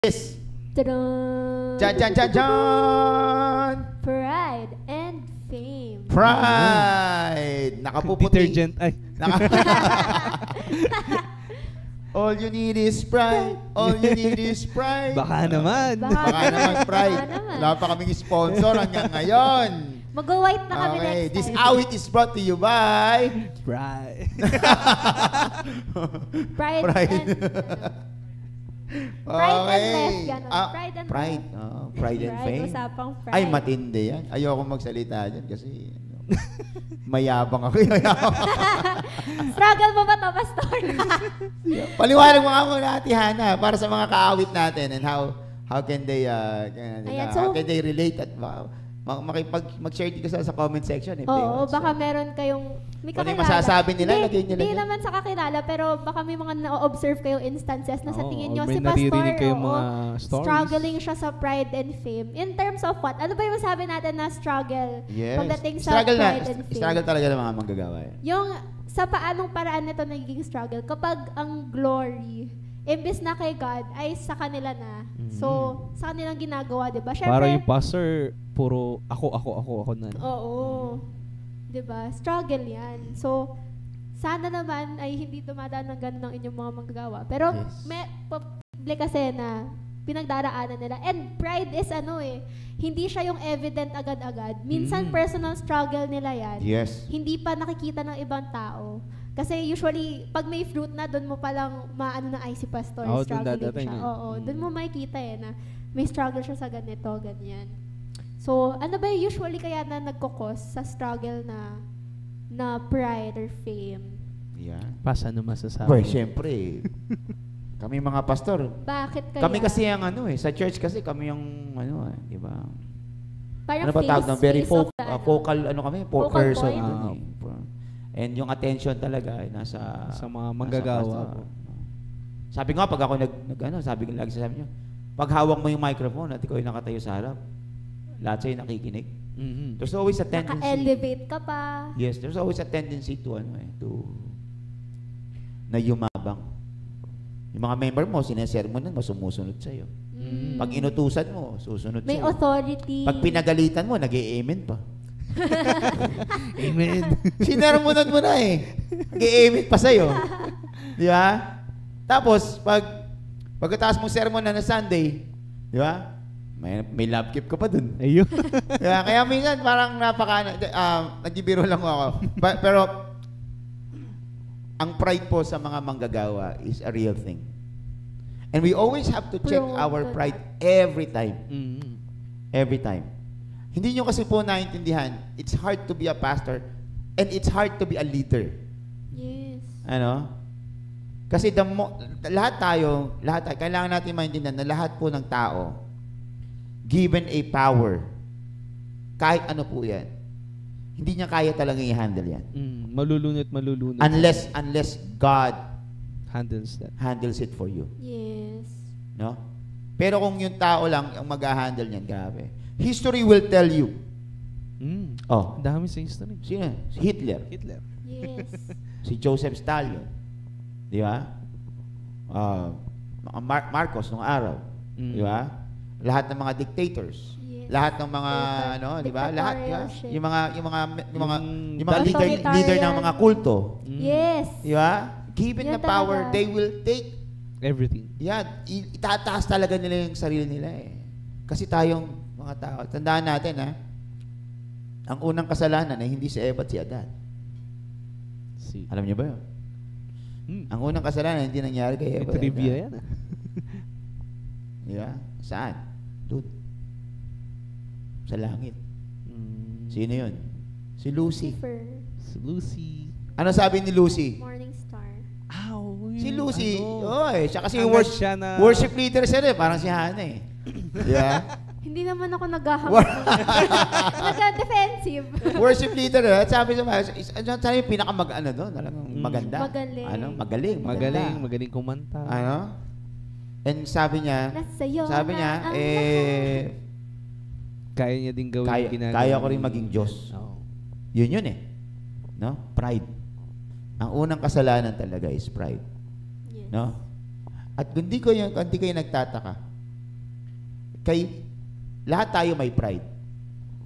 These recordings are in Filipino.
Yes. Tadaan! Jan, jan, jan, jan! Pride and fame. Pride! Nakapuputi. Detergent. Ay. All you need is pride. All you need is pride. Baka naman. Baka naman pride. Baka naman. Wala pa kaming sponsor hanggang ngayon. Mag-white na kami Okay, next this time. awit is brought to you by Right. Pride, Pride. and... Pride and lesbian. Pride and pride. Pride and fame. Usapang pride. Ay, matindi yan. Ayoko magsalita dyan kasi mayabang ako. Struggle mo ba ito, Pastor? Paliwanag mo nga muna, Ate Hana, para sa mga kaawit natin and how can they Ayan, how can they relate at mag-share dito sa comment section. Oo, baka meron kayong may Kung ano yung kakilala. masasabi nila, lagay nila Hindi dyan. naman sa kakilala, pero baka may mga na-observe kayong instances na sa tingin nyo, may si naririnig Pastor, kayong mga stories. struggling siya sa pride and fame. In terms of what? Ano ba yung masabi natin na struggle Yes. pagdating sa Struggle pride and fame? Struggle talaga ng mga manggagawa yan. Yung sa paanong paraan nito nagiging struggle kapag ang glory imbes na kay God ay sa kanila na. So, sa kanilang ginagawa, 'di ba? Para yung pastor, puro ako na. Oo. 'Di ba? Struggle 'yan. So, sana naman ay hindi dumadaan ng ganun ang inyong mga manggagawa. Pero Yes. may public kasi na pinagdaraanan nila. And pride is hindi siya yung evident agad-agad. Minsan personal struggle nila 'yan. Yes. Hindi pa nakikita ng ibang tao. Kasi usually, pag may fruit na, doon mo palang maano na ay si pastor, Oo, dun struggling dadating siya. eh. Oo, doon mo makikita na may struggle siya sa ganito, ganyan. So, ano ba usually kaya na nagkukos sa struggle na pride or fame? Yan. Pas, ano masasabi? Well, syempre. Kami mga pastor. Bakit kaya? Kami kasi ang sa church kasi kami yung di ba? Parang Ano ba tawag ng very face of the, focal kami, Focal person. point. And yung attention talaga ay nasa Sa mga nasa manggagawa. pastor. Sabi nga pag ako sabi ko lagi sa inyo, pag hawak mo yung microphone at ikaw ay nakatayo sa harap, lahat sa'yo nakikinig. Mhm. There's always a tendency. Naka-elevate ka pa. Yes, there's always a tendency to na yumabang. Yung mga member mo, sinesermonan mo, sumusunod sa'yo. Pag inutusan mo, susunod May sa'yo. authority. Pag pinagalitan mo, nag-i-amen pa. Amen. Sinermonan mo na nag-i-amen pa sa'yo. Di ba? Tapos, pagkatapos mong sermon na Sunday, di ba? May love gift ka pa dun. Ayun. Kaya minsan parang nagbibiro lang ako. Pero ang pride po sa mga manggagawa is a real thing. And we always have to check our pride every time. Mhm. Every time. Hindi nyo kasi po naintindihan, it's hard to be a pastor and it's hard to be a leader. Yes. Ano? Kasi lahat tayo, kailangan natin maintindihan na lahat po ng tao given a power. Kahit ano po yan. Hindi niya kaya talaga i-handle yan. Malulunod. Unless God handles it for you. Yes. No? Pero kung yung tao lang ang mag-handle niyan, grabe. History will tell you. Oh, Ang dami sa history. sino? Si Hitler. Yes. Si Joseph Stalin. Di ba? Marcos nung araw. Di ba? Lahat ng mga dictators. Yes. Lahat ng mga di ba? Lahat, di ba? Dictatorship. Yung mga Authoritarian. leader ng mga kulto. Yes. Di ba? Given Yan the power, talaga. they will take. Everything. Yan, itataas talaga nila yung sarili nila Kasi tayong mga tao, tandaan natin ang unang kasalanan ay hindi si Eva at si Adan. Alam niyo ba yun? Ang unang kasalanan hindi nangyari kay Eva. Trivia yan. Di ba? Saan? Doon. Sa langit. Sino yun? Si Lucy. Lucifer. Si Lucy. Ano sabi ni Lucy? Morning star. Si Lucy. Siya kasi Ang siya na- worship leader siya parang si Hana Di ba? Hindi naman ako naghahamon. Nagka-defensive. Worship leader. At sabi sa mga, sabi yung doon, talagang maganda. Magaling. Magaling. maganda. Magaling kumanta. And sabi niya, Nasa'yo sabi niya, na ang Kaya niya din gawin yung ginagawa. kaya ko rin maging Diyos. Oo. Yun no? Pride. Ang unang kasalanan talaga is pride. Yes. No? At hindi kayo nagtataka, lahat tayo may pride.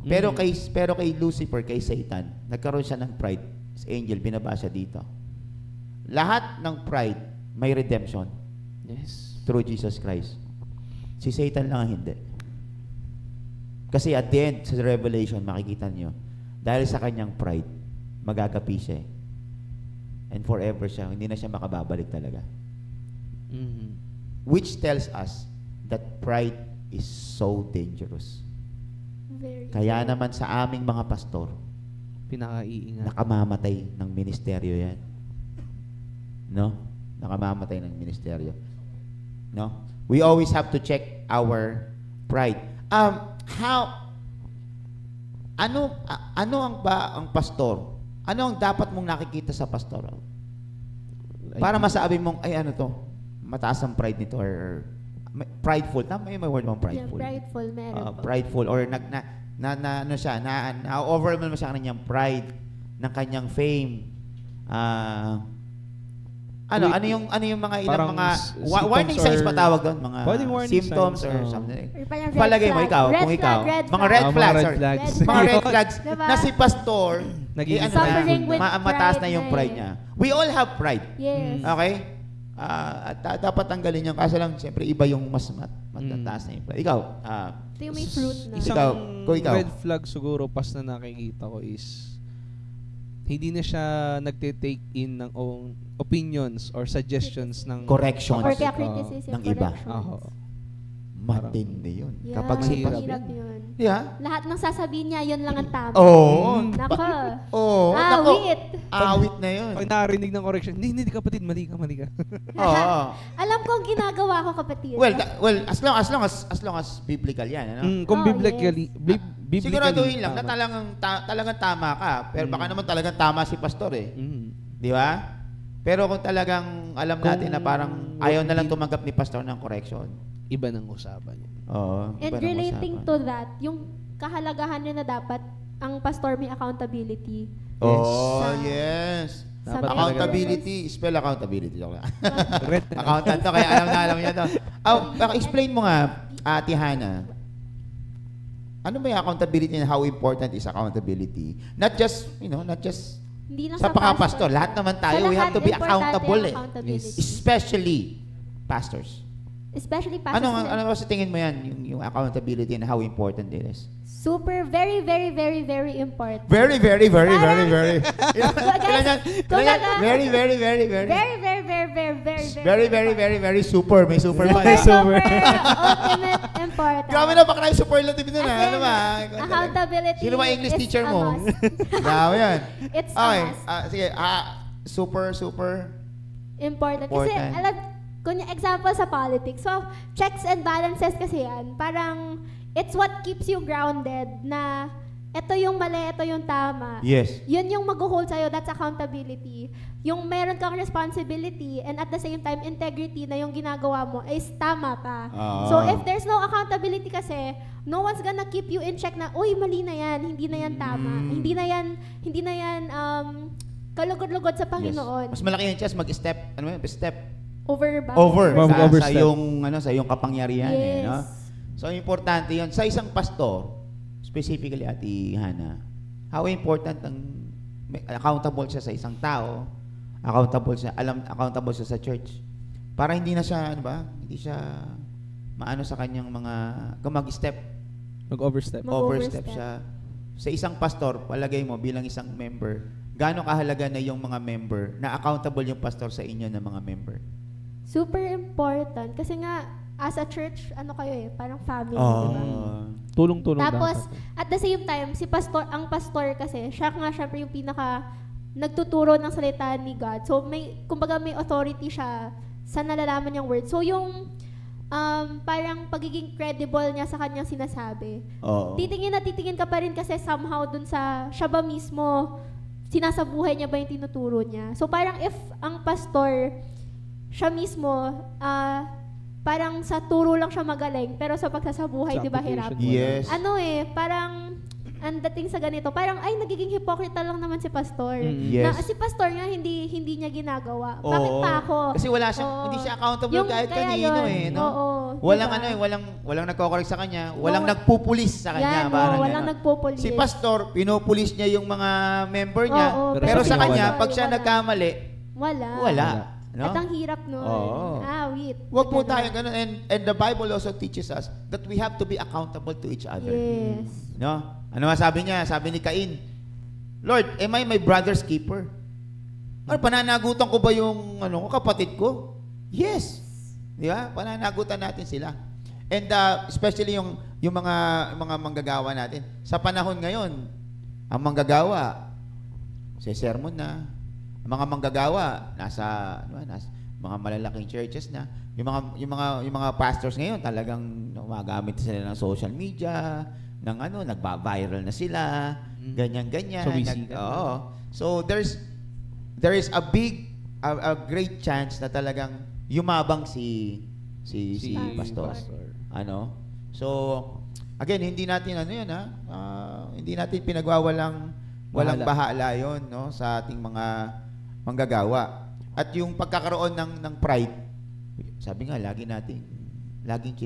Pero kay Lucifer, kay Satan, nagkaroon siya ng pride. Sa angel, binabasa dito. Lahat ng pride may redemption. Yes. Through Jesus Christ. Si Satan lang ang hindi. Kasi at the end, sa Revelation, makikita nyo, dahil sa kanyang pride, magagapi siya. And forever siya. Hindi na siya makababalik talaga. Which tells us that pride is so dangerous. Kaya naman sa aming mga pastor, pinakaiingat. Nakamamatay ng ministeryo yan. No? Nakamamatay ng ministeryo. No? We always have to check our pride. Ano ang pastor? Ano ang dapat mong nakikita sa pastor? Para masabi mong, ay ano to, mataas ang pride nito or prideful. Tama yung word mong prideful. Yeah, prideful, meron po. Prideful or ano siya, na-overwhelm mo siya ng kanyang pride, ng kanyang fame. Ano yung mga ilang mga warning signs patawag doon, mga symptoms or something. Palagay mo ikaw, kung ikaw, mga red flags, mga red flags na si pastor, mataas na yung pride niya. We all have pride. Yes. Okay? At dapat tanggalin yung kaso lang, siyempre iba yung mas matataas na yung pride. Ikaw, ito yung may fruit na. Isang red flag siguro pas na nakikita ko is hindi na siya nagte-take in ng opinions or suggestions ng corrections or kaya criticism ng iba. Matindi yun. Yeah, Kapag hirap hirap yun. Yeah. Lahat ng sasabihin niya, yun lang ang tama. Oo. Nako. Oo. Awit. Awit na yun. Pag narinig ng correction, hindi kapatid, mali ka. Oo. Alam ko ang ginagawa ko, kapatid. Well, as long as biblical yan, ano? Kung biblically, siguraduhin lang na talagang tama ka. Pero baka naman talagang tama si pastor eh. Di ba? Pero kung talagang alam natin na parang ayaw na lang tumanggap ni pastor ng correction, iba ng usapan yun. Oo. And relating to that, yung kahalagahan niya na dapat ang pastor may accountability. Yes. Dapat accountability. Spell accountability. Accountant to, kaya alam niya to. Explain mo nga, Ate Hannah. Ano ba yung accountability and how important is accountability? Not just hindi lang sa pastor. Lahat naman tayo, we have to be accountable eh. Yes. Especially pastors. Especially pastors. Ano sa tingin mo yan, yung accountability and how important it is? Super, very, very, very, very important. Very, very, very, very, very. Very, very, very, very. Very, very, very, very, very, very, very, very, very super. May super pa. Super, ultimate important. Grabe na, baka na yung superlative nun ha. Ano ba? Accountability. Sino ba English teacher mo? Grabe yan. It's okay. us. Sige. Super. Important. Kasi, kunya example sa politics. So, checks and balances kasi yan. Parang, it's what keeps you grounded na ito yung mali, ito yung tama. Yes. Yun yung mag-hold sa'yo, that's accountability. Yung meron kang responsibility and at the same time, integrity na yung ginagawa mo is tama ka. So, if there's no accountability kasi, no one's gonna keep you in check na, uy, mali na yan, hindi na yan tama. Hindi na yan kalugod-lugod sa Panginoon. Yes. Mas malaki yung chance mag-step, step over sa iyong kapangyarihan. Yes. No? So, importante yun. Sa isang pastor, specifically Ate Hannah, how important accountable siya sa isang tao, accountable siya sa church. Para hindi na siya, hindi siya maano sa kanyang mag-overstep siya. Sa isang pastor, palagay mo bilang isang member, gaano kahalaga na yung mga member, na accountable yung pastor sa inyo na mga member? Super important. Kasi nga, as a church, parang family, diba? Tulong-tulong Tapos, dapat. at the same time, ang pastor kasi, siya nga syempre yung nagtuturo ng salita ni God. So, kumbaga may authority siya sa nalalaman niyang word. So, yung parang pagiging credible niya sa kanyang sinasabi. Titingin ka pa rin kasi somehow dun sa siya ba mismo, sinasabuhay niya ba yung tinuturo niya. So, parang if ang pastor, siya mismo, parang sa turo lang siya magaling, pero sa pagsasabuhay, di ba, hirap? Yes. Parang, ang dating sa ganito, parang ay nagiging hipokrita lang naman si pastor. Yes. Na si pastor nga hindi niya ginagawa. Bakit pa ako? Kasi wala siya, Oo. hindi siya accountable Yung- kahit kaya kanino yun. no? Oo, Walang diba? walang nagko-correct sa kanya, walang nagpupulis sa kanya, Yan, parang walang ganon. nagpupulis. Si pastor, pinupulis niya yung mga member niya, Oo, pero sa pero kanya, wala. pag siya nagkamali, wala. No? At ang hirap nun. Oo. Wait. Wag po tayo ganun. And the Bible also teaches us that we have to be accountable to each other. Yes. No? Ano nga sabi niya? Sabi ni Cain, Lord, am I my brother's keeper? Or pananagutan ko ba yung kapatid ko? Yes. Di ba? Pananagutan natin sila. And especially yung mga manggagawa natin. Sa panahon ngayon, ang manggagawa, sa sermon na, ang mga manggagawa nasa mga malalaking churches na, yung mga pastors ngayon talagang gumagamit sila ng social media, ng nagba-viral na sila, ganyan. Sumisikat. Oo. So there is a great chance na talagang yumabang si pastor. So again, hindi natin hindi natin pinagwawalang bahala 'yon, no, sa ating mga manggagawa. At yung pagkakaroon ng pride, sabi nga laging